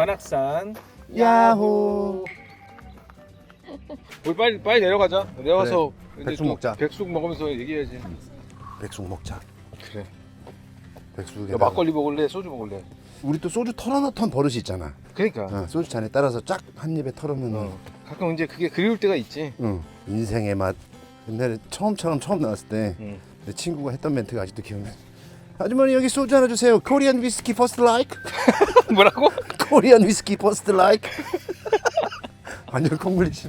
관악산 야호. 우리 빨리 내려가자. 내려가서 이제 백숙 또 먹자. 백숙 먹으면서 얘기해야지. 백숙 먹자. 그래. 백숙에 야, 막걸리 먹을래? 소주 먹을래? 우리 또 소주 털어놓던 버릇이 있잖아. 그러니까. 소주 잔에 따라서 쫙 한 입에 털으면 가끔 이제 그게 그리울 때가 있지. 인생의 맛. 옛날에 처음 나왔을 때 내 응. 친구가 했던 멘트가 아직도 기억나. 아주머니 여기 소주 하나 주세요. 코리안 위스키 퍼스트 라이크. 뭐라고? 코리안 위스키 퍼스트 라이크. 완전 콩글리시.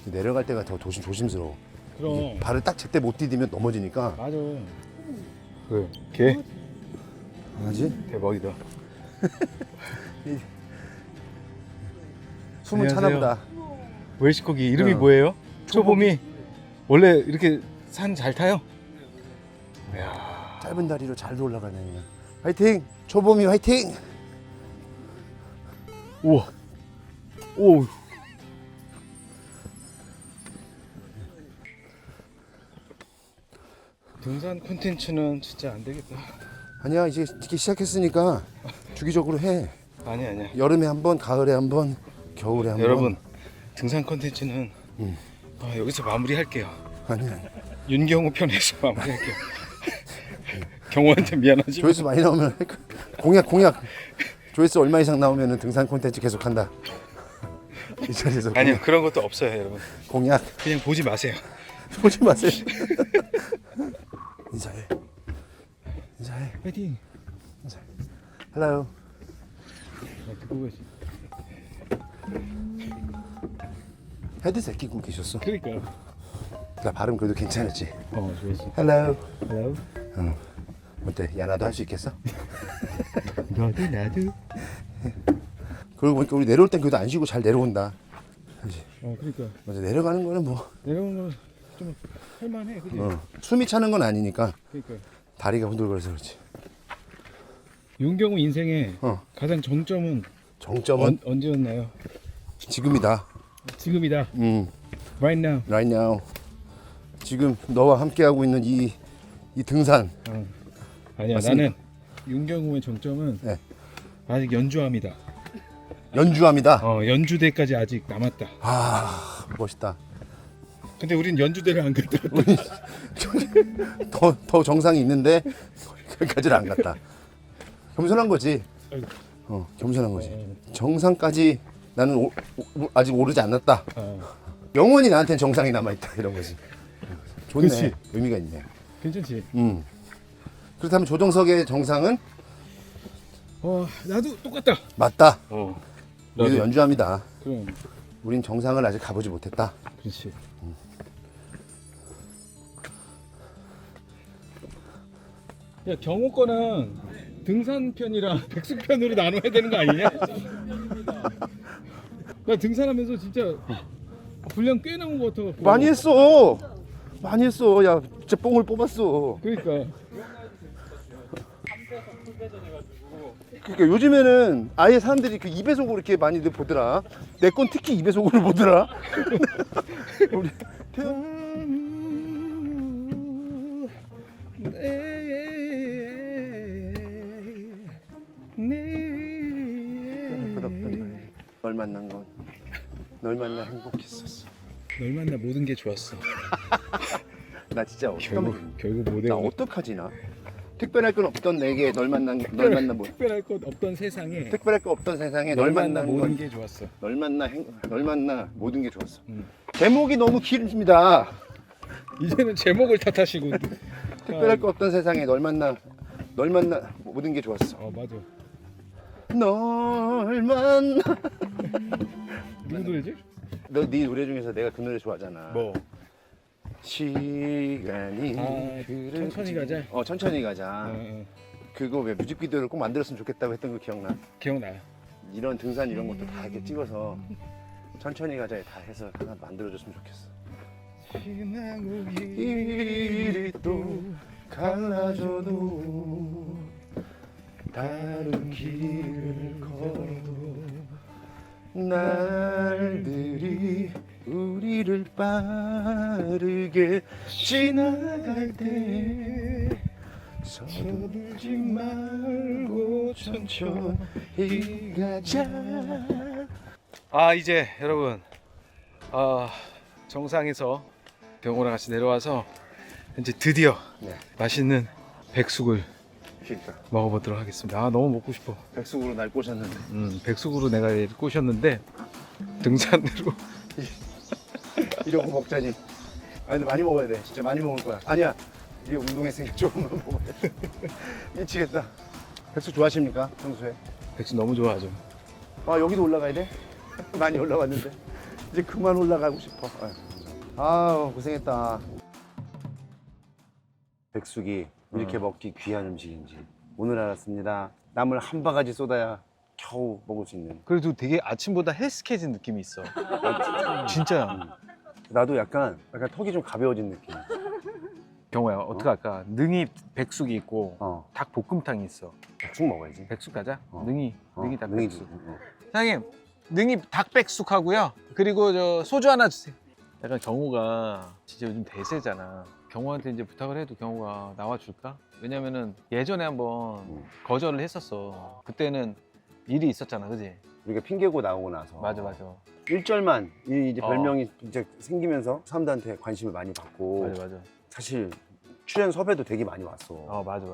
내려갈 때가 더 조심스러워. 그럼. 발을 딱 제때 못 디디면 넘어지니까. 맞아. 왜? 개? 뭐지? 대박이다. 숨은 안녕하세요. 차나보다. 웰시코기 이름이 어. 뭐예요? 초봄이. 원래 이렇게 산 잘 타요? 이야. 짧은 다리로 잘 올라가네. 화이팅! 초봄이 화이팅! 우와. 오. 등산 콘텐츠는 진짜 안 되겠다. 아니야 이제 이렇게 시작했으니까 주기적으로 해. 아니야. 여름에 한 번, 가을에 한 번, 겨울에 한 여러분, 등산 콘텐츠는 여기서 마무리할게요. 번. 아니야. 윤경호 편에서 마무리할게요. 경호한테 미안하지만 조회수 많이 나오면 공약. 조회수 얼마 이상 나오면 등산 콘텐츠 계속한다. 이 자리에서 아니요, 그런 것도 없어요, 여러분. 공약 그냥 보지 마세요. 보지 마세요. 인사해. 파이팅. 헬로. 듣고 계시. 헤드셋 끼고 계셨어. 그러니까. 나 발음 그래도 괜찮았지. 좋았어. 헬로. 헬로. 어때? 야 나도 할 수 있겠어? 나도. 그러고 보니까 우리 내려올 땐 그래도 안 쉬고 잘 내려온다. 그렇지? 그러니까 맞아. 내려가는 거는 뭐 내려오는 거 좀 할만해, 그지? 숨이 차는 건 아니니까 그러니까. 다리가 흔들거려서 그렇지. 윤경호 인생의 가장 정점은 정점은 언제였나요? 지금이다. 지금이다. Right now. Right now. 지금 너와 함께 하고 있는 이 등산. 아니야, 맞습니다. 나는 윤경호의 정점은 네. 아직 연주함이다. 연주함이다. 연주대까지 아직 남았다. 아 멋있다. 근데 우린 연주대를 안 갔다. 더 정상이 있는데 거기까지는 안 갔다. 겸손한 거지. 겸손한 거지. 정상까지 나는 아직 오르지 않았다. 영원히 나한테는 정상이 남아있다 이런 거지. 좋네. 그치. 의미가 있네. 괜찮지? 그렇다면 조정석의 정상은 나도 똑같다. 맞다. 나도. 우리도 연주합니다. 그럼. 우린 정상을 아직 가보지 못했다. 그렇지. 야, 경호 거는 등산편이랑 백숙편으로 나눠야 되는 거 아니냐? 나 등산하면서 진짜 분량 꽤 나온 것 같아갖고. 많이 했어. 야 진짜 뽕을 뽑았어. 그러니까. 그러니까 요즘에는 아예 사람들이 그 2배속으로 이렇게 많이들 보더라. 내 건 특히 2배속으로 보더라. 우리 널 만난 건 널 만나 행복했었어. 널 만나 모든 게 좋았어. 나 진짜 결국 모든. 나 어떡하지 나? 특별할 건 없던 내게 널 만나 뭐 특별할 것 없던 세상에 특별할 거 없던 세상에 널 널 만나 만난 모든 건 게 좋았어. 널 만나 모든 게 좋았어. 제목이 너무 길습니다. 이제는 제목을 탓하시고. 특별할 거 없던 세상에 널 만나 모든 게 좋았어. 맞아. 널 만나. 누구 노래지? 너 네 노래 중에서 내가 그 노래 좋아하잖아. 뭐? 시간이 천천히 가자. 천천히 가자. 그거 왜 뮤직비디오를 꼭 만들었으면 좋겠다고 했던 거 기억나? 기억나요. 이런 등산 이런 것도 다 이렇게 찍어서 천천히 가자에 다 해서 하나 만들어줬으면 좋겠어. 길이 또 갈라져도 다른 길을 걸어도 날들이 우리를 빠르게 지나갈 때 서두르지 말고 천천히 아 이제 여러분 정상에서 경호랑 같이 내려와서 이제 드디어 네. 맛있는 백숙을 그러니까 먹어보도록 하겠습니다. 아 너무 먹고 싶어. 백숙으로 날 꼬셨는데 백숙으로 내가 꼬셨는데 등산으로 이러고 먹자니. 아 근데 많이 먹어야 돼. 진짜 많이 먹을 거야. 아니야. 이게 운동했으니까 조금만 먹어야 돼. 미치겠다. 백숙 좋아하십니까? 평소에? 백숙 너무 좋아하죠. 아 여기도 올라가야 돼? 많이 올라왔는데 이제 그만 올라가고 싶어. 아 고생했다. 백숙이 이렇게 먹기 귀한 음식인지 오늘 알았습니다. 땀을 한 바가지 쏟아야 겨우 먹을 수 있는. 그래도 되게 아침보다 헬스케진 느낌이 있어. 진짜. 나도 약간 턱이 좀 가벼워진 느낌. 경호야 어떻게 할까? 능이 백숙이 있고 닭 볶음탕이 있어. 백숙 먹어야지. 백숙 가자. 어. 능이 닭 능이지. 백숙. 사장님 능이 닭 백숙 하고요. 그리고 저 소주 하나 주세요. 약간 경호가 진짜 요즘 대세잖아. 경호한테 이제 부탁을 해도 경호가 나와줄까? 왜냐면은 예전에 한번 거절을 했었어. 그때는 일이 있었잖아, 그지? 우리가 핑계고 나오고 나서 맞아. 1절만 이제 별명이 이제 생기면서 사람들한테 관심을 많이 받고 맞아. 사실 출연 섭외도 되게 많이 왔어. 맞아.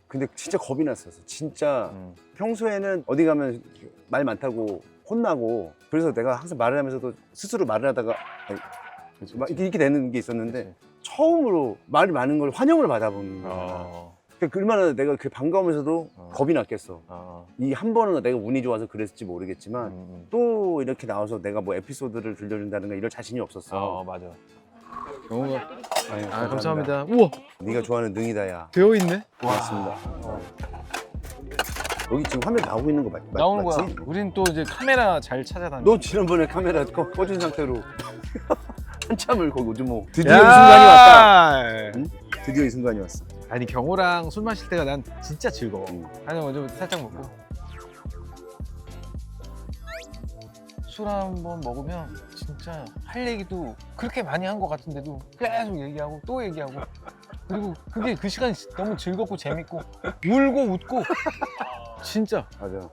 근데 진짜 겁이 났었어. 진짜 평소에는 어디 가면 말 많다고 혼나고 그래서 내가 항상 말을 하면서도 스스로 말을 하다가 막 이렇게 되는 게 있었는데 처음으로 말이 많은 걸 환영을 받아보는 거야. 그러니까 얼마나 내가 그 반가우면서도 겁이 났겠어. 이 한 번은 내가 운이 좋아서 그랬을지 모르겠지만 또 이렇게 나와서 내가 뭐 에피소드를 들려준다든가 이럴 자신이 없었어. 맞아. 경호가 아유, 감사합니다. 우와 네가 좋아하는 능이다야. 되어 있네. 고맙습니다. 여기 지금 화면 나오고 있는 거 나오는 맞지? 거야. 우린 또 이제 카메라 잘 찾아다니. 너 지난번에 카메라 꺼진 상태로 한참을 거기 오지 뭐. 드디어 이 순간이 왔다. 응? 드디어 이 순간이 왔어. 아니 경호랑 술 마실 때가 난 진짜 즐거워. 응. 아니 먼저 살짝 먹고. 술 한 번 먹으면 진짜 할 얘기도 그렇게 많이 한 것 같은데도 계속 얘기하고 또 얘기하고 그리고 그게 그 시간이 너무 즐겁고 재밌고 울고 웃고 진짜 맞아.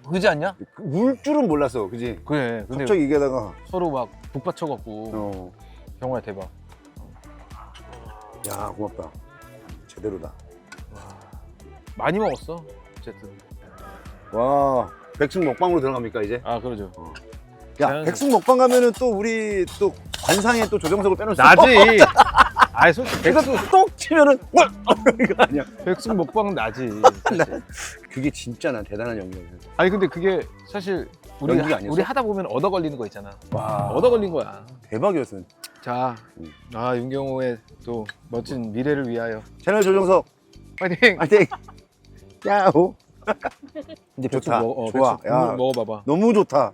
그러지 않냐? 울 줄은 몰랐어, 그지? 그래. 근데 갑자기 얘기하다가 서로 막 북받쳐갖고 경호야 대박. 야 고맙다. 제대로다. 많이 먹었어. 어쨌든. 와 백숙 먹방으로 들어갑니까 이제? 아 그러죠. 야 자연스럽게. 백숙 먹방 가면은 또 우리 또 관상에 또 조정석을 빼놓을 수 나지. 아니 솔직히 백숙 똑 치면은 와 이거 아니야. 백숙 먹방은 나지. 사실. 그게 진짜 난 대단한 연기야. 아니 근데 그게 사실 우리 연기 아니었어? 우리 하다 보면 얻어 걸리는 거 있잖아. 와 얻어 걸린 거야. 대박이었어. 자, 윤경호의 또 멋진 미래를 위하여 채널 조정석 파이팅. 화이팅. 야호. 이제 백숙 좋다. 먹어. 좋아. 백숙 야. 먹어봐봐. 너무 좋다.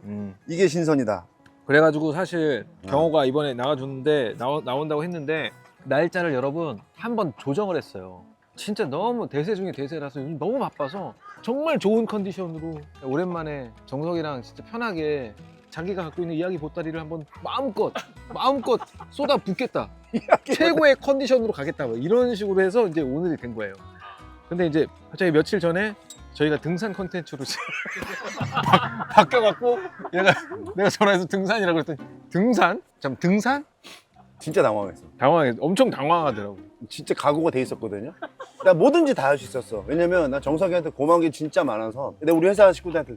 이게 신선이다. 그래가지고 사실 경호가 이번에 나와줬는데 나온다고 했는데 날짜를 여러분 한 번 조정을 했어요. 진짜 너무 대세 중에 대세라서 요즘 너무 바빠서 정말 좋은 컨디션으로 오랜만에 정석이랑 진짜 편하게 자기가 갖고 있는 이야기 보따리를 한번 마음껏 쏟아 붓겠다. 최고의 컨디션으로 가겠다. 뭐 이런 식으로 해서 이제 오늘이 된 거예요. 근데 이제 갑자기 며칠 전에 저희가 등산 컨텐츠로 바뀌어갖고 내가 전화해서 등산이라고 그랬더니 등산? 참 등산? 진짜 당황했어. 엄청 당황하더라고. 진짜 각오가 돼 있었거든요. 나 뭐든지 다 할 수 있었어. 왜냐면 나 정석이한테 고마운 게 진짜 많아서. 근데 우리 회사 식구들한테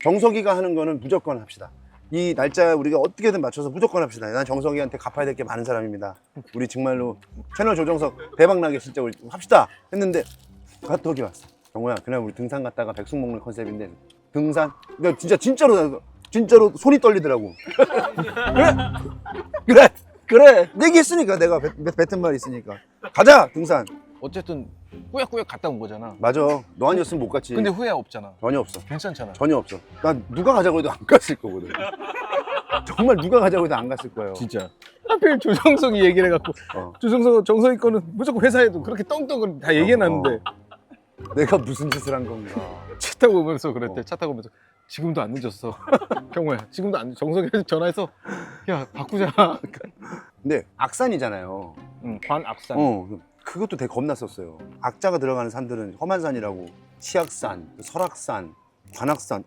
정석이가 하는 거는 무조건 합시다. 이 날짜 우리가 어떻게든 맞춰서 무조건 합시다. 난 정석이한테 갚아야 될 게 많은 사람입니다. 우리 정말로 채널 조정석 대박나게 진짜 우리 합시다 했는데 카톡이 왔어. 경호야 그날 우리 등산 갔다가 백숙 먹는 컨셉인데 등산? 그러니까 진짜로 손이 떨리더라고. 그래 얘기했으니까 내가 뱉은 말 있으니까 가자 등산. 어쨌든 꾸역꾸역 갔다 온 거잖아. 맞아. 너 아니었으면 못 갔지. 근데 후회 없잖아. 전혀 없어. 괜찮잖아. 전혀 없어. 난 누가 가자고 해도 안 갔을 거거든. 정말 누가 가자고 해도 안 갔을 거예요. 진짜. 하필 조정석이 얘기를 해갖고 정석이 거는 무조건 회사에도 그렇게 떵떵을 다 얘기해놨는데 내가 무슨 짓을 한 건가. 차 타고 오면서 그랬대. 차 타고 오면서 지금도 안 늦었어. 경호야 지금도 안 늦었어. 정석이 전화해서 야 바꾸자. 근데 악산이잖아요. 관악산. 그것도 되게 겁났었어요. 악자가 들어가는 산들은 험한 산이라고. 치악산, 설악산, 관악산.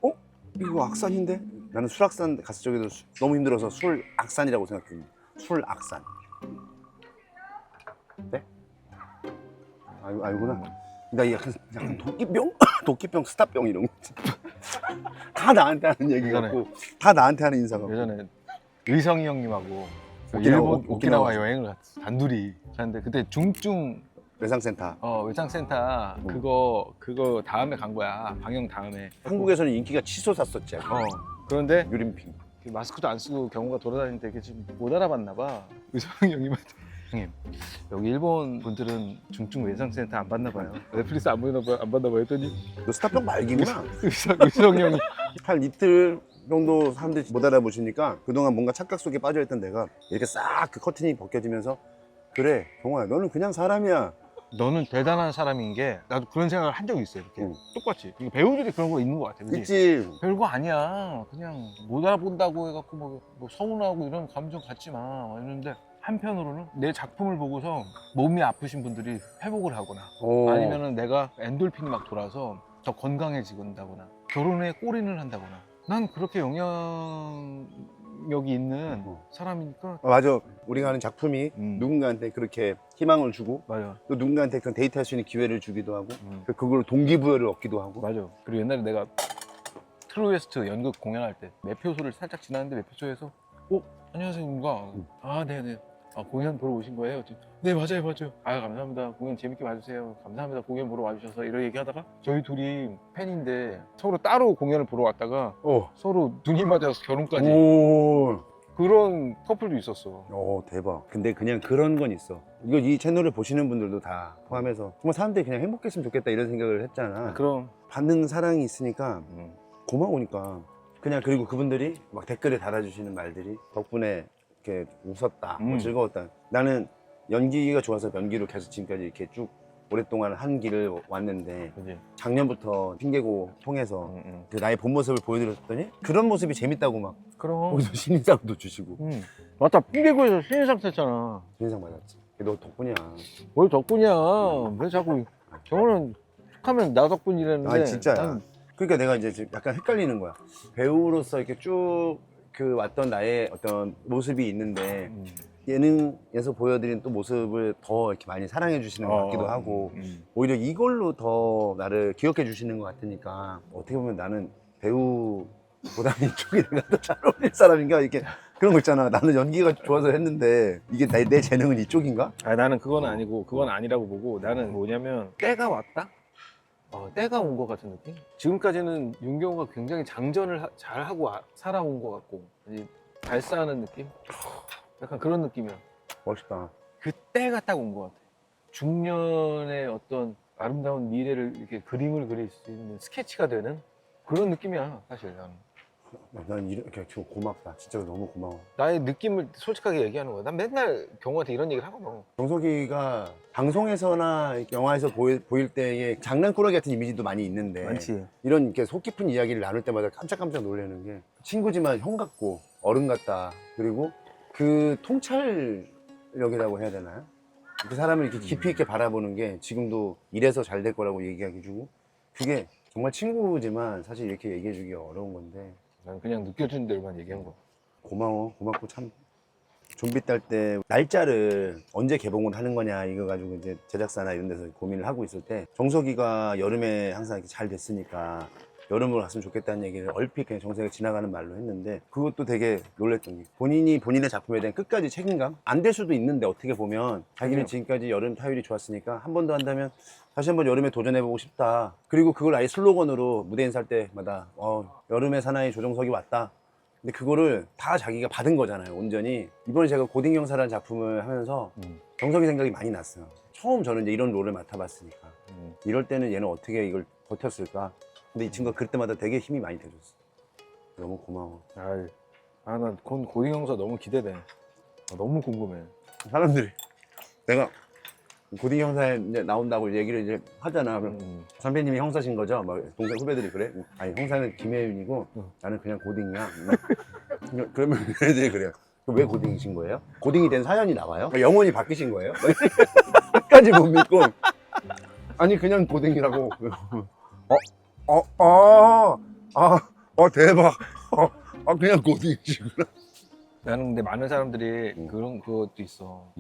이거 악산인데? 나는 술악산 갔을 적에도 너무 힘들어서 술악산이라고 생각했는데 술악산. 네? 알구나. 나 약간 도끼병? 도끼병, 스타병 이런 거. 다 나한테 하는 얘기 같고 다 나한테 하는 인사 같고. 예전에 의성이 형님하고 오키나와 오키나와 여행을 갔어. 단둘이 갔는데 그때 중증 외상센터. 외상센터 그거 다음에 간 거야. 방영 다음에. 한국에서는 인기가 치솟았었지. 그런데 유림핑. 마스크도 안 쓰고 경호가 돌아다니는데 이게 지금 못 알아봤나 봐. 의성이 형님한테 형님 여기 일본 분들은 중증 외상센터 안 받나 봐요. 넷플릭스 안 받나 봐요 했더니 너 스타병 말기구나. 의성이 형이 한 이틀 정도 사람들이 못 알아보시니까 그동안 뭔가 착각 속에 빠져있던 내가 이렇게 싹 그 커튼이 벗겨지면서 그래 경호야 너는 그냥 사람이야. 너는 대단한 사람인 게 나도 그런 생각을 한 적이 있어요. 이렇게 똑같이 이게 배우들이 그런 거 있는 것 같아. 그치? 있지. 별거 아니야. 그냥 못 알아본다고 해갖고 뭐 서운하고 이런 감정 갖지 마. 이러는데 한편으로는 내 작품을 보고서 몸이 아프신 분들이 회복을 하거나 아니면은 내가 엔돌핀이 막 돌아서 더 건강해지는다거나 결혼에 골인을 한다거나 난 그렇게 영향력이 있는 사람이니까. 맞아. 우리가 하는 작품이 누군가한테 그렇게 희망을 주고 맞아. 또 누군가한테 그런 데이트할 수 있는 기회를 주기도 하고 그걸로 동기부여를 얻기도 하고. 맞아. 그리고 옛날에 내가 트루웨스트 연극 공연할 때 매표소를 살짝 지나는데 매표소에서 안녕하세요인가 네네 공연 보러 오신 거예요? 네 맞아요 감사합니다. 공연 재밌게 봐주세요. 감사합니다. 공연 보러 와주셔서 이런 얘기 하다가 저희 둘이 팬인데 서로 따로 공연을 보러 왔다가 서로 눈이 맞아서 결혼까지. 그런 커플도 있었어. 대박. 근데 그냥 그런 건 있어. 이거 이 채널을 보시는 분들도 다 포함해서 정말 사람들이 그냥 행복했으면 좋겠다 이런 생각을 했잖아. 그럼 받는 사랑이 있으니까 고마우니까 그냥. 그리고 그분들이 막 댓글에 달아주시는 말들이 덕분에 이렇게 웃었다, 뭐 즐거웠다. 나는 연기가 좋아서 연기로 계속 지금까지 이렇게 쭉 오랫동안 한 길을 왔는데 그치. 작년부터 핑계고 통해서 그 나의 본 모습을 보여드렸더니 그런 모습이 재밌다고 막 그럼 거기서 신인상도 주시고. 맞다. 핑계고에서 신인상 탔잖아. 신인상 받았지. 너 덕분이야. 뭘 덕분이야. 왜 자꾸 경호는 축하면 나 덕분이라는데. 아니 진짜야. 그러니까 내가 이제 약간 헷갈리는 거야. 배우로서 이렇게 쭉 그 왔던 나의 어떤 모습이 있는데 예능에서 보여드린 또 모습을 더 이렇게 많이 사랑해 주시는 것 같기도 하고 오히려 이걸로 더 나를 기억해 주시는 것 같으니까 어떻게 보면 나는 배우보다는 이쪽이 내가 더 잘 어울릴 사람인가 이렇게 그런 거 있잖아. 나는 연기가 좋아서 했는데 이게 내 재능은 이쪽인가? 나는 그건 아니고 그건 아니라고 보고 나는 뭐냐면 때가 왔다? 때가 온 것 같은 느낌? 지금까지는 윤경호가 굉장히 장전을 잘하고 살아온 것 같고 발사하는 느낌? 약간 그런 느낌이야. 멋있다. 그 때가 딱 온 것 같아. 중년의 어떤 아름다운 미래를 이렇게 그림을 그릴 수 있는 스케치가 되는 그런 느낌이야 사실 나는. 난 이렇게 고맙다. 진짜 너무 고마워. 나의 느낌을 솔직하게 얘기하는 거야. 난 맨날 경호한테 이런 얘기를 하거든. 정석이가 방송에서나 영화에서 보일 때의 장난꾸러기 같은 이미지도 많이 있는데 많지. 이런 이렇게 속 깊은 이야기를 나눌 때마다 깜짝깜짝 놀라는 게 친구지만 형 같고 어른 같다. 그리고 그 통찰력이라고 해야 되나요? 그 사람을 이렇게 깊이 있게 바라보는 게 지금도 이래서 잘 될 거라고 얘기하기 주고 그게 정말 친구지만 사실 이렇게 얘기해 주기 어려운 건데 난 그냥 느껴지는 대로만 얘기한 거야. 고맙고 참. 좀비 딸 때 날짜를 언제 개봉을 하는 거냐 이거 가지고 이제 제작사나 이런 데서 고민을 하고 있을 때 정석이가 여름에 항상 이렇게 잘 됐으니까 여름으로 갔으면 좋겠다는 얘기를 얼핏 그냥 정석이가 지나가는 말로 했는데 그것도 되게 놀랬던 게 본인이 본인의 작품에 대한 끝까지 책임감? 안 될 수도 있는데 어떻게 보면 자기는 지금까지 여름 타율이 좋았으니까 한 번 더 한다면 다시 한번 여름에 도전해보고 싶다. 그리고 그걸 아예 슬로건으로 무대 인사할 때마다 여름의 사나이 조정석이 왔다. 근데 그거를 다 자기가 받은 거잖아요, 온전히. 이번에 제가 고딩 형사라는 작품을 하면서 정석이 생각이 많이 났어요. 처음 저는 이제 이런 롤을 맡아봤으니까. 이럴 때는 얘는 어떻게 이걸 버텼을까? 근데 이 친구가 그럴 때마다 되게 힘이 많이 돼줬어. 너무 고마워. 난 고딩 형사 너무 기대돼. 너무 궁금해. 사람들이 내가 고딩 형사에 이제 나온다고 얘기를 이제 하잖아. 그럼 선배님이 형사신 거죠? 막 동생 후배들이 그래? 아니 형사는 김혜윤이고 나는 그냥 고딩이야. 그러면 애들이 그래요. 왜 고딩이신 거예요? 고딩이 된 사연이 나와요? 영혼이 바뀌신 거예요? 끝까지 못 믿고 아니 그냥 고딩이라고. 대박. 그냥 고딩이시구나. 나는 근데 많은 사람들이 그런 것도 있어.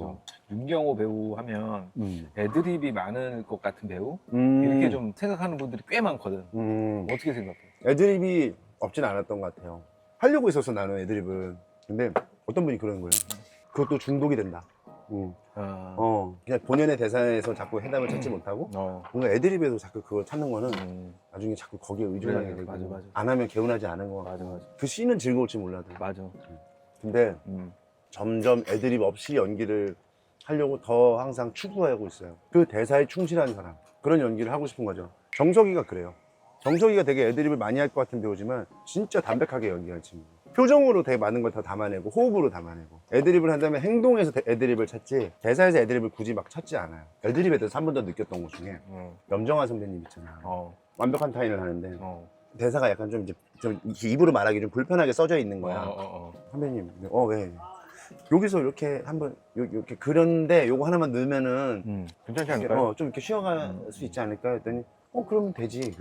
윤경호 배우 하면 애드립이 많을 것 같은 배우? 이렇게 좀 생각하는 분들이 꽤 많거든. 어떻게 생각해? 애드립이 없진 않았던 것 같아요. 하려고 했었어 나는 애드립은. 근데 어떤 분이 그러는 거예요. 그것도 중독이 된다. 그냥 본연의 대사에서 자꾸 해답을 찾지 못하고 뭔가 애드립에서 자꾸 그걸 찾는 거는 나중에 자꾸 거기에 의존하게 그래, 되고 맞아. 안 하면 개운하지 않은 거. 맞아. 그 씬은 즐거울지 몰라도. 맞아. 근데 점점 애드립 없이 연기를 하려고 더 항상 추구하고 있어요. 그 대사에 충실한 사람, 그런 연기를 하고 싶은 거죠. 정석이가 그래요. 정석이가 되게 애드립을 많이 할 것 같은 배우지만 진짜 담백하게 연기하는 친구. 표정으로 되게 많은 걸 다 담아내고 호흡으로 담아내고 애드립을 한다면 행동에서 애드립을 찾지 대사에서 애드립을 굳이 막 찾지 않아요. 애드립에 대해서 한 번 더 느꼈던 것 중에 염정아 선배님 있잖아. 완벽한 타인을 하는데 대사가 약간 좀 이렇게 입으로 말하기 좀 불편하게 써져 있는 거야. 선배님 왜 여기서 이렇게 한번 이렇게 그런데 요거 하나만 넣으면은 괜찮지 않을까요? 좀 이렇게 쉬어갈 수 있지 않을까 했더니 그러면 되지.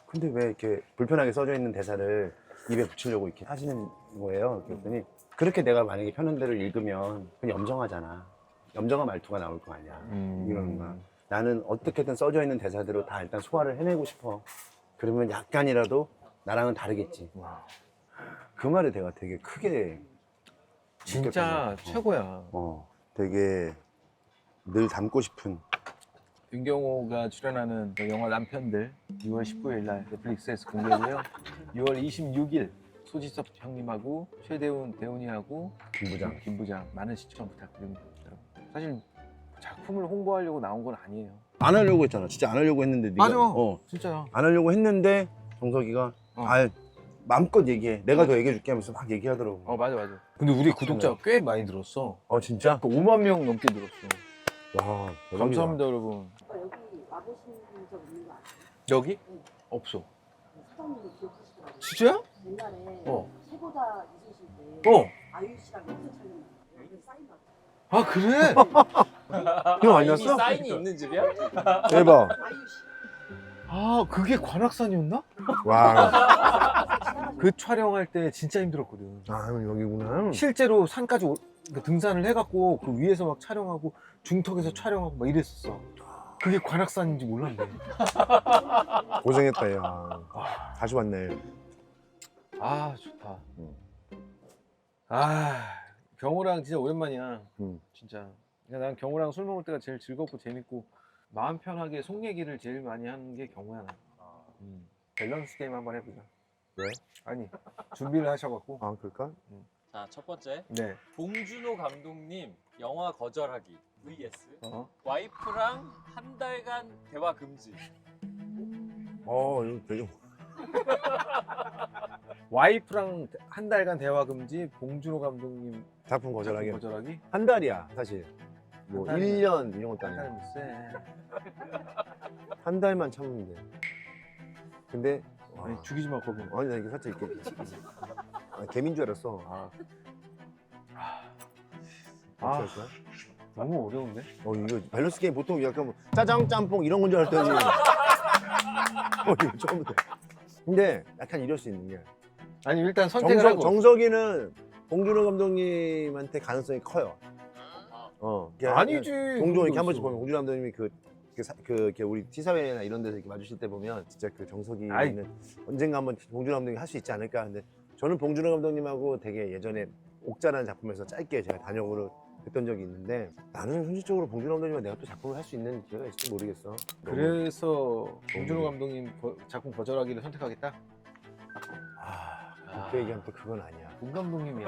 근데 왜 이렇게 불편하게 써져 있는 대사를 입에 붙이려고 이렇게 하시는 거예요. 그랬더니 그렇게 내가 만약에 편한대로 읽으면 그냥 염정하잖아. 염정한 말투가 나올 거 아니야. 이러는 거야. 나는 어떻게든 써져 있는 대사대로 다 일단 소화를 해내고 싶어. 그러면 약간이라도 나랑은 다르겠지. 그 말에 내가 되게 크게 진짜 최고야. 되게 늘 닮고 싶은. 윤경호가 출연하는 그 영화 남편들 6월 19일 날 넷플릭스에서 공개고요. 6월 26일 소지섭 형님하고 최대훈 대훈이하고 김부장 많은 시청 부탁드립니다. 사실 작품을 홍보하려고 나온 건 아니에요. 안 하려고 했잖아. 진짜 안 하려고 했는데 네가 맞아. 진짜야. 안 하려고 했는데 정석이가 마음껏 얘기해. 내가 더 얘기해 줄게 하면서 막 얘기하더라고. 맞아. 근데 우리 구독자가 꽤 많이 늘었어. 진짜? 5만 명 넘게 늘었어. 와, 대박이다. 감사합니다, 여러분. 여기 와보신 적 있는 거 아니에요? 여기? 없어. 사장님도 기억하시더라고요. 진짜야? 옛날에 세보다 있으실 때 아유 씨랑 영상 촬영 여기 사인 받았어요. 아, 그래? 형 이미 아니었어? 사인이 있는 집이야? 대박. 아유 씨. 그게 관악산이었나? 와. 그 촬영할 때 진짜 힘들었거든. 형 여기구나. 실제로 산까지 등산을 해갖고 그 위에서 막 촬영하고 중턱에서 촬영하고 막 이랬었어. 그게 관악산인지 몰랐네. 고생했다, 야. 다시 왔네. 좋다. 경호랑 진짜 오랜만이야. 진짜. 난 경호랑 술 먹을 때가 제일 즐겁고 재밌고 마음 편하게 속 얘기를 제일 많이 하는 게 경호야. 밸런스 게임 한번 해보자. 왜? 아니, 준비를 하셔갖고. 그럴까? 자, 첫 번째. 네. 봉준호 감독님 영화 거절하기 vs 어? 와이프랑 한 달간 대화 금지. 이거 되게. 와이프랑 한 달간 대화 금지, 봉준호 감독님 작품 거절하기. 거절하기? 한 달이야, 사실. 뭐, 한 달. 1년 이런 것도 한 아니야. 달은 쎄. 한 달만 참으면 돼. 근데, 아니, 죽이지 마, 거기. 아니, 나 이게 살짝 이렇게. 개민 줄 알았어. 어떻게 할 거야? 너무 어려운데? 이거 밸런스 게임 보통 약간 뭐 짜장 짬뽕 이런 건 줄 알았더니 이거 처음부터. 근데 약간 이럴 수 있는 게 아니, 일단 선택을 하고. 정석이는 봉준호 감독님한테 가능성이 커요. 아니지. 종종 이렇게 한 번씩 보면 봉준호 감독님이 이렇게 우리 티사회나 이런 데서 이렇게 마주칠 때 보면 진짜 그 정석이는 언젠가 한번 봉준호 감독이 할 수 있지 않을까. 근데 저는 봉준호 감독님하고 되게 예전에 옥자라는 작품에서 짧게 제가 단역으로 했던 적이 있는데 나는 현실적으로 봉준호 감독님과 내가 또 작품을 할 수 있는 기회가 있을지 모르겠어. 그래서 봉준호 감독님 작품 거절하기를 선택하겠다? 그 얘기하면 또 그건 아니야. 봉 감독님이야.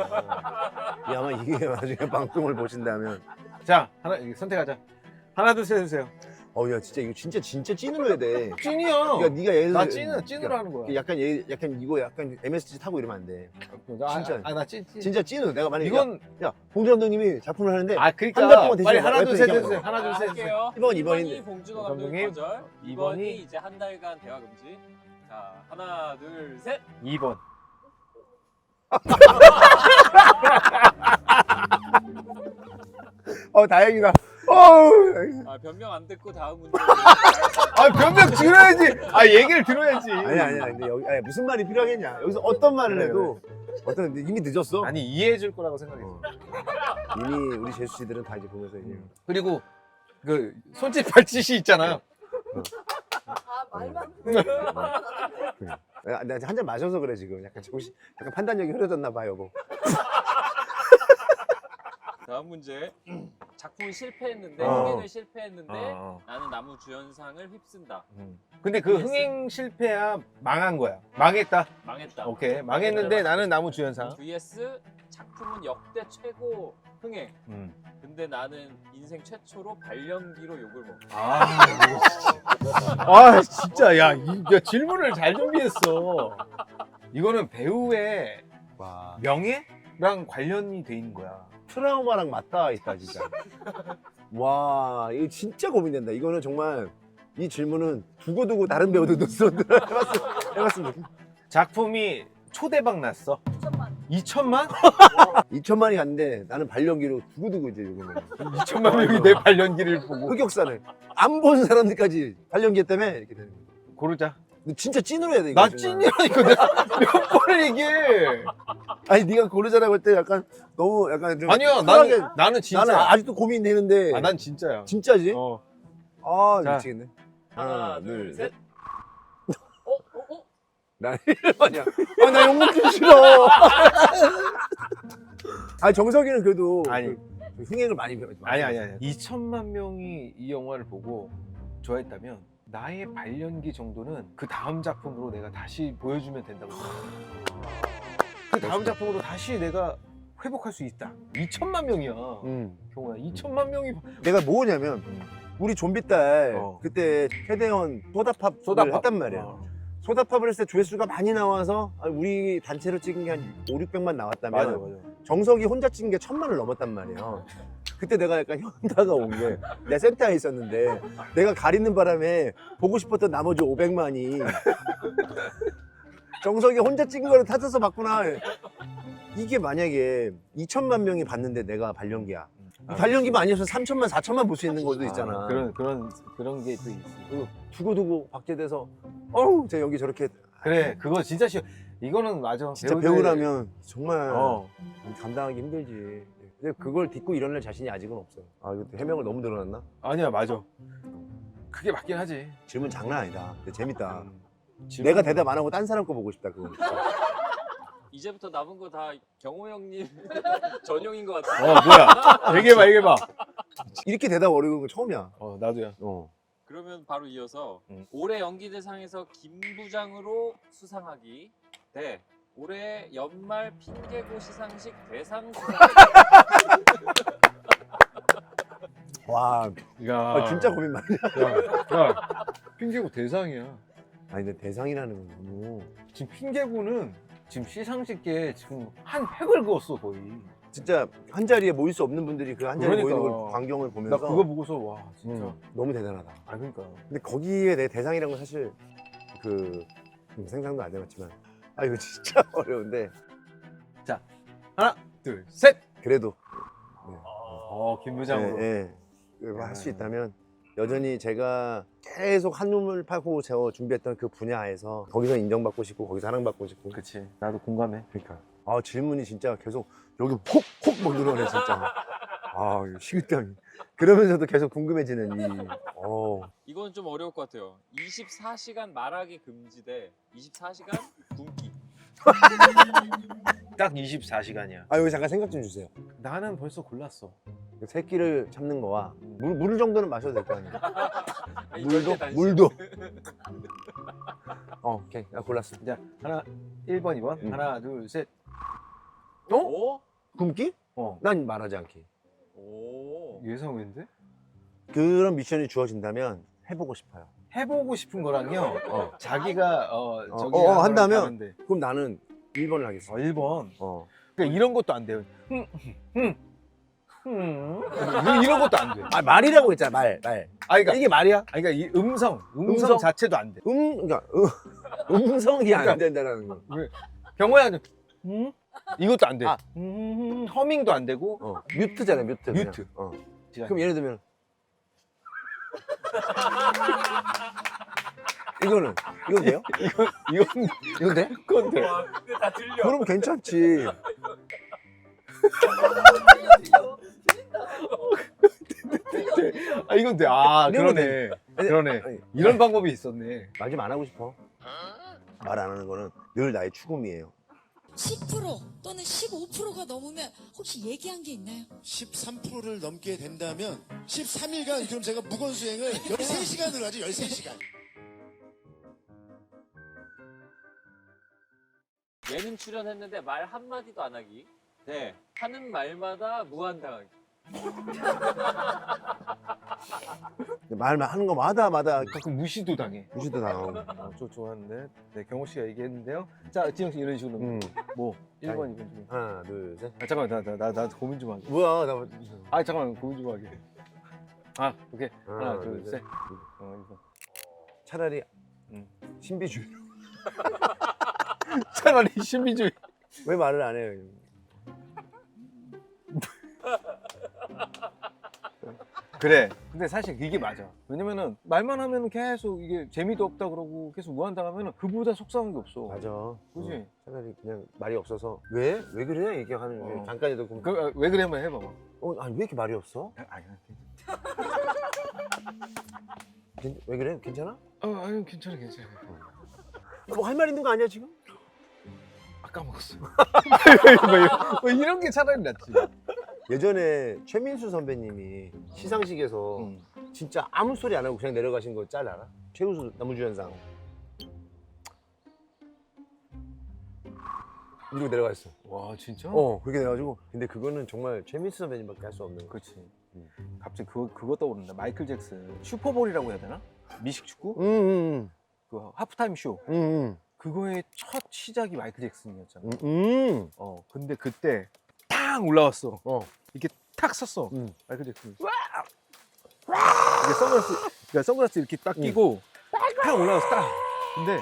이 아마 이게 나중에 방송을 보신다면 자, 선택하자. 하나, 둘, 셋 해주세요. 야 진짜 이거 진짜 찐으로 해야 돼. 찐이야. 그러니까 네가 예를 나 들어 찐으로 하는 거야. 약간 이거 약간 MSG 타고 이러면 안 돼. 진짜. 나 찐. 진짜 찐으로 내가 만약에 이건 야 봉준호 감독님이 작품을 하는데 그러니까 한달 동안 빨리 대신 하나, 둘, 셋 얘기하면 해주세요. 하나, 둘, 셋 해주세요. 할게요. 1번, 1번이 봉준호 감독님 거절, 2번이 2번이 이제 한 달간 대화 금지. 자, 하나, 둘, 셋. 2번. 다행이다. 아, 변명 안 듣고 다음 문제. 아 변명 들어야지. 아 얘기를 들어야지. 아니야. 근데 여기 아니, 무슨 말이 필요하겠냐. 여기서 어떤 말을 그래, 해도 어떤 이미 늦었어. 아니 이해해 줄 거라고 생각했어. 이미 우리 제수 씨들은 다 이제 보면서 이제 그리고 그 손짓 발짓이 있잖아요. 아 말만 내가 한 잔 마셔서 그래 지금. 약간 조금씩 약간 판단력이 흐려졌나 봐 여보. 다음 문제. 작품이 실패했는데 어. 흥행을 실패했는데 어. 나는 나무 주연상을 휩쓴다. 근데 그 흥행 실패야 망한 거야. 망했다. 망했다. 오케이. 망했는데 나는 나무 주연상. vs 작품은 역대 최고 흥행. 음. 근데 나는 인생 최초로 발연기로 욕을 먹어. 아 진짜 야 질문을 잘 준비했어. 이거는 배우의 와 명예랑 관련이 돼 있는 거야. 트라우마랑 맞닿아 있다 진짜. 와 이거 진짜 고민된다. 이거는 정말 이 질문은 두고두고 다른 배우들도 해봤으면 좋겠다. 작품이 초대박 났어. 2천만? 2천만이 갔는데 나는 발연기로 두고두고 이제 이거는 2천만 명이 내 발연기를 보고 흑역사를 안 본 사람들까지 발연기 때문에 이렇게 되는 거야. 고르자. 근데 진짜 찐으로 해야 돼 이거. 나 정말. 찐이라니까 내가 몇 번을 얘기해. 아니 네가 고르자라고 할 때 약간 너무 약간 좀 아니야 쿨하게 나는 진짜. 나는 아직도 고민되는데. 아, 난 진짜야. 진짜지? 어. 아 자. 미치겠네. 하나, 둘, 셋. 나 1번이야. 아, 나 욕먹기 싫어. 아니, 정석이는 그래도 아니. 그 흥행을 많이 아니. 2천만 명이 이 영화를 보고 좋아했다면 나의 발연기 정도는 그 다음 작품으로 내가 다시 보여주면 된다고 생각해. 그 다음 작품으로 다시 내가 회복할 수 있다. 2천만 명이야. 경호야. 2천만 명이 내가 뭐냐면 우리 좀비 딸 어. 그때 최대현 소다팝을 했단 말이야. 어. 소다팝을 했을 때 조회수가 많이 나와서 우리 단체로 찍은 게 한 5, 600만 나왔다면 맞아. 정석이 혼자 찍은 게 1000만을 넘었단 말이야. 그때 내가 약간 현타가 온 게 내가 센터에 있었는데 내가 가리는 바람에 보고 싶었던 나머지 500만이 정석이 혼자 찍은 거를 탓해서 봤구나. 이게 만약에 2천만 명이 봤는데 내가 발연기야. 발연기만 아니었으면 3천만, 4천만 볼 수 있는 것도 있잖아. 그런 게 또 있어. 그리고 두고두고 박제돼서 어우 제 연기 저렇게 그래, 그거 진짜 쉬워. 이거는 맞아. 진짜 배우들- 배우라면 정말 어. 감당하기 힘들지. 근데 그걸 딛고 일어날 자신이 아직은 없어. 아 이거 해명을 너무 늘어났나? 아니야, 맞아. 그게 맞긴 하지. 질문 장난 아니다. 근데 재밌다. 질문- 내가 대답 안 하고 딴 사람 거 보고 싶다 그거. 이제부터 남은 거 다 경호 형님 전용인 것 같아. 뭐야? 얘기해봐. 이렇게 대답 어려운 건 처음이야. 나도야. 그러면 바로 이어서 응. 올해 연기대상에서 김부장으로 수상하기 대 올해 연말 핑계고 시상식 대상 수상. 와, 야, 진짜 고민 많이. 야, 핑계고 대상이야. 아니 근데 대상이라는 건 너무 지금 핑계고는 지금 시상식에 지금 한 획을 그었어 거의. 진짜 한 자리에 모일 수 없는 분들이 그 한 자리에 그러니까. 모이는 걸 광경을 나 보면서 그거 보고서 와 진짜. 너무 대단하다. 아 그러니까. 근데 거기에 내 대상이란 건 사실 그 생각도 안 해봤지만 아 이거 진짜 어려운데 하나, 둘, 셋. 그래도 김부장으로. 할 수 있다면 여전히 제가 계속 한눈을 파고 제가 준비했던 그 분야에서 거기서 인정받고 싶고 거기서 사랑받고 싶고. 그치. 나도 공감해. 그러니까 아 질문이 진짜 계속 여기 콕콕 막 늘어나네 진짜. 아 이거 식은땀이. 그러면서도 계속 궁금해지는 이. 이건 좀 어려울 것 같아요. 24시간 말하기 금지 대 24시간 굶기. 딱 24시간이야. 아 여기 잠깐 생각 좀 주세요. 나는 벌써 골랐어. 새끼를 참는 거와 물 정도는 마셔도 될 거 아니에요. 아니, 물도 절대 단식. 물도. 오케이 나 골랐어. 자, 하나, 1번, 2번. 응. 하나, 둘, 셋. 오? 굶기? 난 말하지 않기. 오. 예상인데? 그런 미션이 주어진다면 해보고 싶어요. 해보고 싶은 거랑요. 자기가 저기 한다면? 다른데. 그럼 나는 1번을 하겠어. 1번. 어. 그러니까 이런 것도 안 돼요. 이런 것도 안 돼. 아 말이라고 했잖아 말. 그러니까 이게 말이야? 그러니까 이 음성 음성? 자체도 안 돼. 그러니까 음성이 안 그러니까- 된다는 거. 경호야, 이것도 안 돼. 아. 허밍도 안 되고. 뮤트잖아 뮤트. 그냥. 뮤트. 그럼 예를 들면 이건 돼요? 이건 돼? 그건 돼. 와, 근데 다 들려. 그럼 괜찮지. 아 이건 돼. 아 이건 그러네. 아니, 그러네. 아니, 이런 방법이 있었네. 말 좀 안 하고 싶어. 말 안 하는 거는 늘 나의 추구미예요. 10% 또는 15%가 넘으면 혹시 얘기한 게 있나요? 13%를 넘게 된다면 13일간 그럼 제가 무건 수행을 13시간을 하지 13시간. 예능 출연했는데 말 한마디도 안 하기. 네. 하는 말마다 무한당하기. 말만 하는 거마다 가끔 무시도 당해. 무시도 당하고. 좀 좋았는데. 네, 경호 씨가 얘기했는데요. 자, 지영 씨 이런 식으로. 뭐 1번, 2번 중에. 하나, 둘, 셋. 아 잠깐만, 나 고민 좀 하게. 뭐야, 나 아 잠깐만, 고민 좀 하게. 아, 오케이. 하나, 하나, 둘, 둘, 셋. 셋. 2번. 차라리 음. 신비주의. 차라리 신비주의. 왜 말을 안 해요? 그래. 근데 사실 이게 맞아. 왜냐면은 말만 하면은 계속 이게 재미도 없다 그러고 계속 무한당하면은 그보다 속상한 게 없어. 맞아. 그지? 차라리 그냥 말이 없어서 왜 그래? 얘기하는 거. 잠깐이라도 왜 그래 한번 해봐봐. 아니 왜 이렇게 말이 없어? 아니, 왜 그래? 괜찮아? 아니 괜찮아. 뭐 할 말 있는 거 아니야 지금? 아까 먹었어. 뭐 이런 게 차라리 낫지. 예전에 최민수 선배님이 시상식에서 진짜 아무 소리 안 하고 그냥 내려가신 거 짤 알아? 최우수 나무주연상 이러고 내려갔어. 와 진짜? 그렇게 돼가지고 근데 그거는 정말 최민수 선배님밖에 할 수 없는 거. 그렇지. 갑자기 그거 떠오른다. 마이클 잭슨 슈퍼볼이라고 해야 되나? 미식 축구? 그 하프타임 쇼. 그거의 첫 시작이 마이클 잭슨이었잖아. 근데 그때 딱 올라왔어. 이렇게 탁 섰어. 마이클 잭슨. 이게 선글라스 이렇게 딱 끼고 딱 올라왔어. 딱. 근데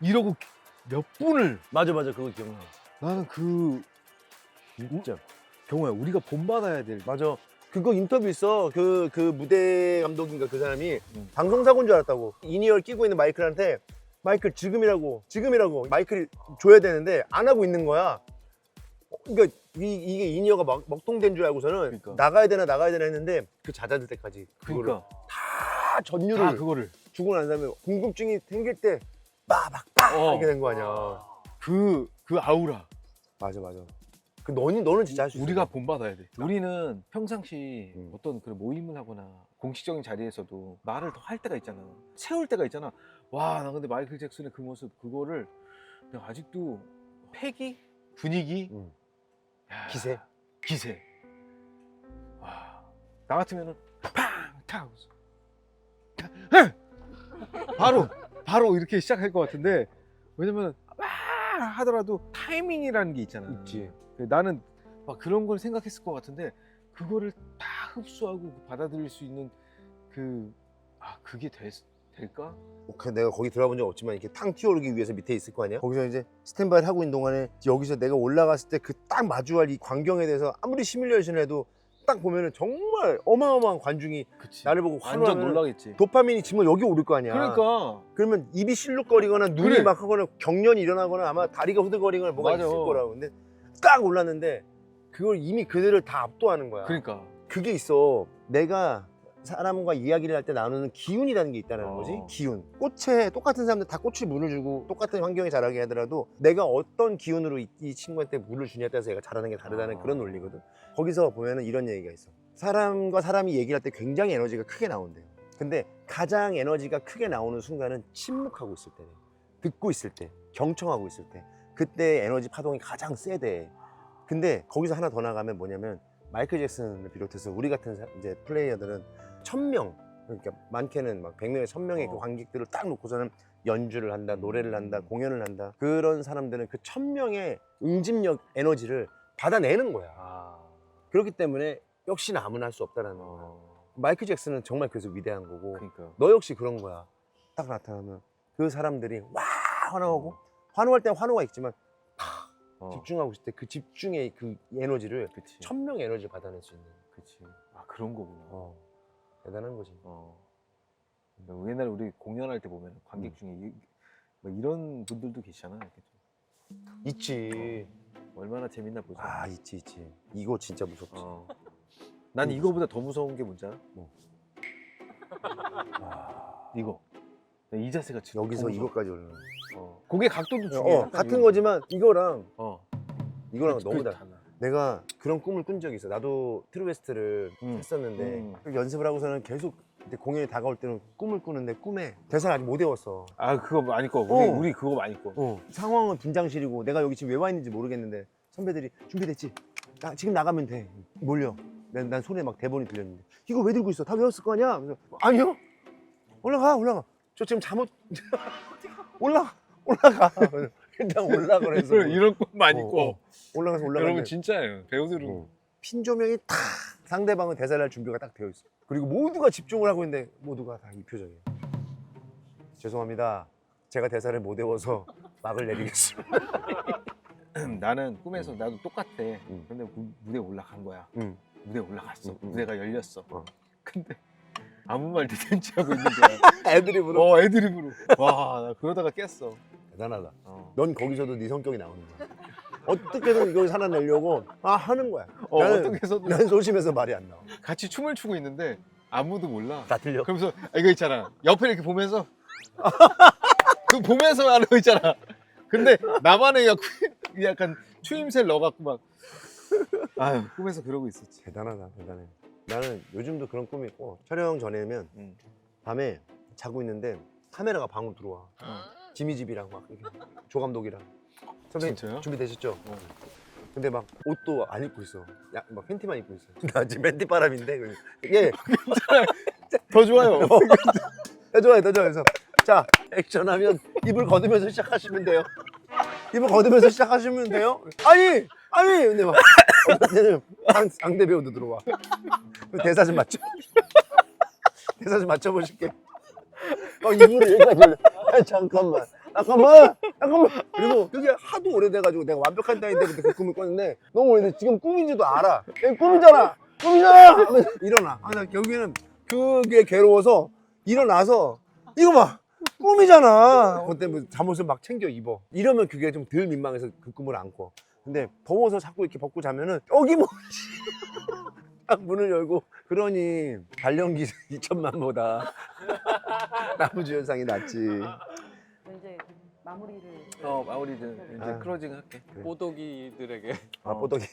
이러고 몇 분을 맞아 그거 기억나. 나는 진짜 경호야 우리가 본받아야 될. 맞아. 그거 인터뷰 있어. 그 무대 감독인가 그 사람이 방송사고인 줄 알았다고. 이니어를 끼고 있는 마이클한테 마이클 지금이라고 마이클이 줘야 되는데 안 하고 있는 거야. 그러니까 이게 이니어가 먹통된 줄 알고서는 그러니까. 나가야 되나 했는데 그 잦아들 때까지 그거를 그러니까 다 전율을 다 그거를 주고 난 다음에 궁금증이 생길 때 빠박빠 이렇게 된 거 아니야. 그 아우라 맞아. 그 너는 진짜 할 수 있어. 우리가 본받아야 돼. 우리는 평상시 어떤 그런 모임을 하거나 공식적인 자리에서도 말을 더 할 때가 있잖아. 채울 때가 있잖아. 와, 나 근데 마이클 잭슨의 그 모습 그거를 내가 아직도 패기, 분위기, 야, 기세. 와, 나 같으면은 팡 바로 이렇게 시작할 것 같은데 왜냐면 하더라도 타이밍이라는 게 있잖아. 있지. 나는 막 그런 걸 생각했을 것 같은데 그거를 다 흡수하고 받아들일 수 있는 그게 될까? 내가 거기 들어가 본 적 없지만 이렇게 탕 튀어오르기 위해서 밑에 있을 거 아니야? 거기서 이제 스탠바이를 하고 있는 동안에 여기서 내가 올라갔을 때 그 딱 마주할 이 광경에 대해서 아무리 시뮬레이션을 해도 딱 보면은 정말 어마어마한 관중이 그치. 나를 보고 완전 환호하면 놀라겠지. 도파민이 정말 여기 오를 거 아니야. 그러니까 그러면 입이 실룩거리거나 눈이 그래. 막 하거나 경련이 일어나거나 아마 다리가 후들거리거나 뭐가 맞아. 있을 거라고. 근데 딱 올랐는데 그걸 이미 그들을 다 압도하는 거야. 그러니까 그게 있어. 내가 사람과 이야기를 할 때 나누는 기운이라는 게 있다는 거지. 기운. 꽃에 똑같은 사람들 다 꽃을 물을 주고 똑같은 환경에 자라게 하더라도 내가 어떤 기운으로 이 친구한테 물을 주냐에 따라서 얘가 자라는 게 다르다는 그런 논리거든. 거기서 보면은 이런 얘기가 있어. 사람과 사람이 얘기를 할 때 굉장히 에너지가 크게 나온대요. 근데 가장 에너지가 크게 나오는 순간은 침묵하고 있을 때래. 듣고 있을 때, 경청하고 있을 때. 그때 에너지 파동이 가장 세대. 근데 거기서 하나 더 나가면 뭐냐면 마이클 잭슨을 비롯해서 우리 같은 이제 플레이어들은 1000명, 그러니까 많게는 막 100명에 1000명의 그 관객들을 딱 놓고서는 연주를 한다, 노래를 한다, 공연을 한다. 그런 사람들은 그 1000명의 응집력 에너지를 받아내는 거야. 그렇기 때문에 역시 아무나 할 수 없다라는 거야. 마이클 잭슨은 정말 그래서 위대한 거고 그러니까 너 역시 그런 거야. 딱 나타나면 그 사람들이 와 환호하고 환호할 땐 환호가 있지만 집중하고 있을 때 그 집중의 그 에너지를 그치. 1000명의 에너지를 받아낼 수 있는. 그치. 아 그런 거구나. 대단한 거지. 그러니까 옛날에 우리 공연할 때 보면 관객 중에 뭐 이런 분들도 계시잖아. 이렇게 좀. 있지. 얼마나 재밌나 보자. 아 있지. 이거 진짜 무섭지. 난 이거보다 더 무서운 게 뭔지 알아? 뭐? 이거. 이 자세가 진짜 여기서 더 무서워. 이거까지 올라. 고개 각도도 중요해. 같은 거지만 이거랑 이거랑 그렇지, 너무 그렇지, 달라. 달라. 내가 그런 꿈을 꾼 적이 있어. 나도 트루베스트를 했었는데 그 연습을 하고서는 계속 근데 공연이 다가올 때는 꿈을 꾸는데 꿈에 대사를 아직 못 외웠어. 아 그거 많이 꺼. 우리 그거 많이 꺼. 상황은 분장실이고 내가 여기 지금 왜 와 있는지 모르겠는데 선배들이 준비됐지? 지금 나가면 돼. 몰려. 난 손에 막 대본이 들렸는데 이거 왜 들고 있어? 다 외웠을 거 아니야? 그래서 아니요. 올라가. 저 지금 잘못 올라가. 일단 올라가 해서 이런 꿈 많이 꿔. 올라가서 여러분 올라가면 진짜예요. 배우들은. 핀 조명이 탁 상대방은 대사를 할 준비가 딱 되어 있어. 그리고 모두가 집중을 하고 있는데 모두가 다 이 표정이에요. 죄송합니다. 제가 대사를 못 외워서 막을 내리겠습니다. 나는 꿈에서 나도 똑같아. 근데 무대에 올라간 거야. 무대에 올라갔어. 무대가 열렸어. 근데 아무 말 대잔치 하고 있는 거야. 애드립으로. 애드립으로. 와, 나 그러다가 깼어. 대단하다. 넌 거기서도 네 성격이 나오는 거야. 어떻게든 이걸 살아내려고 하는 거야. 어떻게 해서든. 난 소심해서 말이 안 나와. 같이 춤을 추고 있는데 아무도 몰라. 다 틀려. 그러면서 이거 있잖아. 옆에 이렇게 보면서 그 보면서 하는 거 있잖아. 근데 나만의 약간 추임새를 넣어갖고 막 아유 꿈에서 그러고 있었지. 대단하다. 나는 요즘도 그런 꿈이 있고 촬영 전에면 밤에 자고 있는데 카메라가 방으로 들어와. 지미 집이랑 막 이렇게 조감독이랑 선생님 진짜요? 준비되셨죠? 근데 막 옷도 안 입고 있어. 막 팬티만 입고 있어. 나 지금 팬티 바람인데. 예. 더 좋아요. 더 좋아요. 그래서 자 액션하면 입을 걷으면서 시작하시면 돼요. 입을 걷으면서 시작하시면 돼요. 아니. 근데 막 어떤 때는 상대 배우도 들어와. 대사 좀 맞춰보실게. 입을 여기까지 올려. 잠깐만. 그리고 그게 하도 오래돼가지고 내가 완벽한 타인인데 그 꿈을 꿨는데 너무 오래돼. 지금 꿈인지도 알아. 꿈이잖아. 하면서 일어나. 나 결국에는 그게 괴로워서 일어나서 이거 봐. 꿈이잖아. 그때 뭐 잠옷을 막 챙겨 입어. 이러면 그게 좀 덜 민망해서 그 꿈을 안 꿔. 근데 더워서 자꾸 이렇게 벗고 자면은 여기 뭐지? 딱 문을 열고 그러니 발령기 2천만보다 나무주연상이 낫지. 이제 마무리를 마무리든 이제 클로징 할게. 뽀독이들에게 뽀덕이.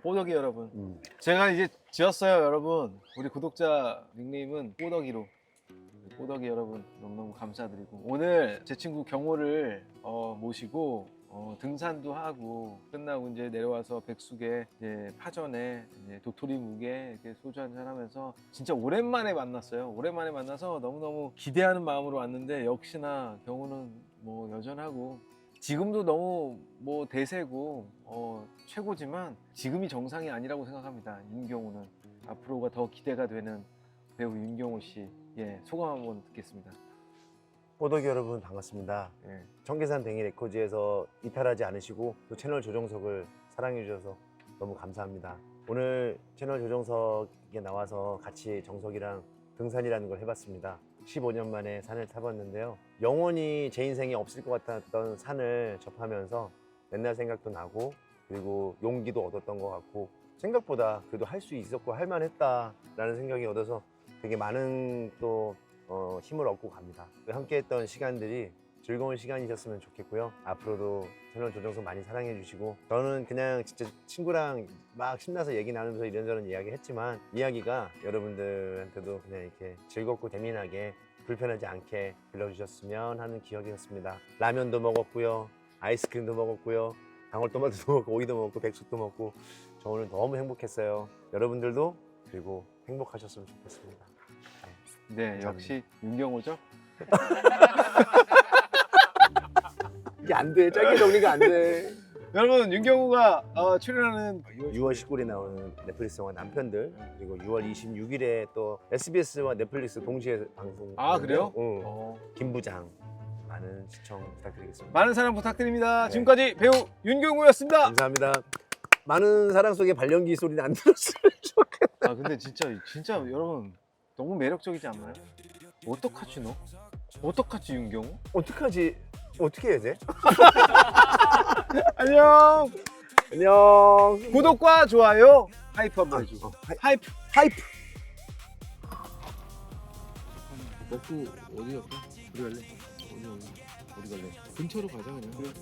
뽀덕이 여러분. 제가 이제 지었어요, 여러분. 우리 구독자 닉네임은 뽀덕이로. 뽀덕이 여러분 너무너무 감사드리고 오늘 제 친구 경호를 모시고 등산도 하고 끝나고 이제 내려와서 백숙에 이제 파전에 이제 도토리 묵에 이렇게 소주 한잔 하면서 진짜 오랜만에 만났어요. 오랜만에 만나서 너무너무 기대하는 마음으로 왔는데 역시나 경호는 뭐 여전하고 지금도 너무 뭐 대세고 최고지만 지금이 정상이 아니라고 생각합니다. 윤경호는 앞으로가 더 기대가 되는 배우 윤경호 씨 소감 한번 듣겠습니다. 뽀덕이 여러분 반갑습니다. 예. 청계산 댕이 레코즈에서 이탈하지 않으시고 또 채널 조정석을 사랑해 주셔서 너무 감사합니다. 오늘 채널 조정석에 나와서 같이 정석이랑 등산이라는 걸 해봤습니다. 15년 만에 산을 타봤는데요. 영원히 제 인생에 없을 것 같았던 산을 접하면서 옛날 생각도 나고 그리고 용기도 얻었던 것 같고 생각보다 그래도 할 수 있었고 할 만했다라는 생각이 얻어서 되게 많은 또 힘을 얻고 갑니다. 함께했던 시간들이 즐거운 시간이셨으면 좋겠고요. 앞으로도 채널 조정석 많이 사랑해 주시고 저는 그냥 진짜 친구랑 막 신나서 얘기 나누면서 이런저런 이야기 했지만 이야기가 여러분들한테도 그냥 이렇게 즐겁고 재미나게 불편하지 않게 들려주셨으면 하는 기억이었습니다. 라면도 먹었고요. 아이스크림도 먹었고요. 방울토마토도 먹고 오이도 먹고 백숙도 먹고 저 오늘 너무 행복했어요. 여러분들도 그리고 행복하셨으면 좋겠습니다. 네, 역시 윤경호죠? 이게 안 돼. 짧게 정리가 안 돼. 여러분 윤경호가 출연하는 6월 19일에 나오는 넷플릭스 영화 남편들 그리고 6월 26일에 또 SBS와 넷플릭스 동시에 방송. 그래요? 응. 김부장 많은 시청 부탁드리겠습니다. 많은 사랑 부탁드립니다. 네. 지금까지 배우 윤경호였습니다. 감사합니다. 많은 사랑 속에 발연기 소리는 안 들었으면 좋겠다. 근데 진짜 여러분 너무 매력적이지 않나요? 어떡하지 너? 어떡하지 윤경호? 어떡하지? 어떻게 해야 돼? 안녕. 안녕. 구독과 좋아요 하이프 한번 해줘. 하이프. 하이프. 먹고 어디 갈까? 어디 갈래? 어디 갈래? 근처로 가자 그냥. 그래.